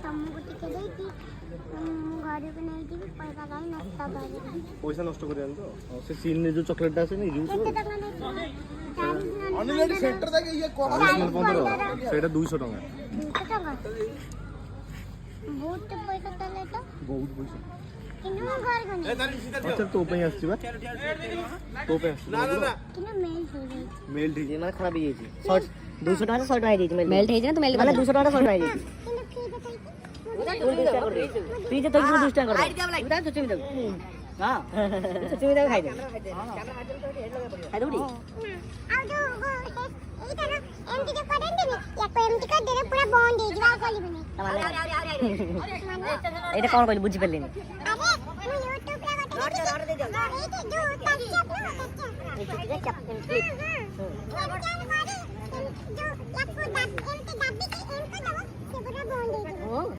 ତମକୁ ଟିକେ ଦେଇକି ଘରକୁ ନେଇକି ପଇସା କାଇଁ ନଷ୍ଟ କରିବି। ପଇସା ନଷ୍ଟ କରିବାନି ତ ସେ ସିନରେ ଯୋଉ ଚକଲେଟଟା ଆସେ ନେଇ ଯିବୁ କେତେ ଟଙ୍କା ନେଇଥିଲ? ଅନଲାଇନ ସେଣ୍ଟର ଯାକେ ଇଏ କଣ 15 ସେଇଟା 200 ଟଙ୍କା। 200 ଟଙ୍କା ବହୁତ ପଇସା ତାହେଲେ ତ। ବହୁତ ପଇସା। କିନ୍ତୁ ମୁଁ ଘରକୁ ନେଇ ଆଚ୍ଛା ତୋ ପାଇଁ ଆସିଛି ବା ତୋ ପାଇଁ ଆସିଛି ନା ନା ନା କିନ୍ତୁ ମେଲ୍ ହେଇଯାଇଛି। ମେଲ୍ ଠିକ୍ ମାନେ ଖରାପ ହେଇଯାଇଛି 200 ଟଙ୍କା 100 ଟଙ୍କା ହେଇଯାଇଛି ମେଲ୍ଟ ହେଇଛି ନା ତୁ ମେଲ୍ଟ ମାନେ 200 ଟଙ୍କା 100 ଟଙ୍କା ହେଇଯାଇଛି କିନ୍ତୁ ଫ୍ରିଜ ଫ୍ରିଜ୍ ତ 200 ଟଙ୍କା କରି ଉଦା ଚୁଚୁମି ଦବୁ ହଁ ଚୁଚୁମି ଦବୁ ଖାଇ ଦେ ଖାଇ ଦବୁ ଆଉ ଯୋଉ ଏଇଟା ନା ଏମିତି ଯେ କରନ୍ତିନି ୟାକୁ ଏମିତି କରିଦେଲେ ପୁରା ବନ୍ଦ ହେଇଯିବ ଆଉ ଖୋଲିବନି। ଏଇଟା କଣ କହିଲି ବୁଝି ପାରିଲିନି ଆରେ ମୁଁ ୟୁଟ୍ୟୁବରେ ଗୋଟେ ଦେଖିଛି ଏଇଠି ଯୋଉ ଟଚ୍ ଅପ୍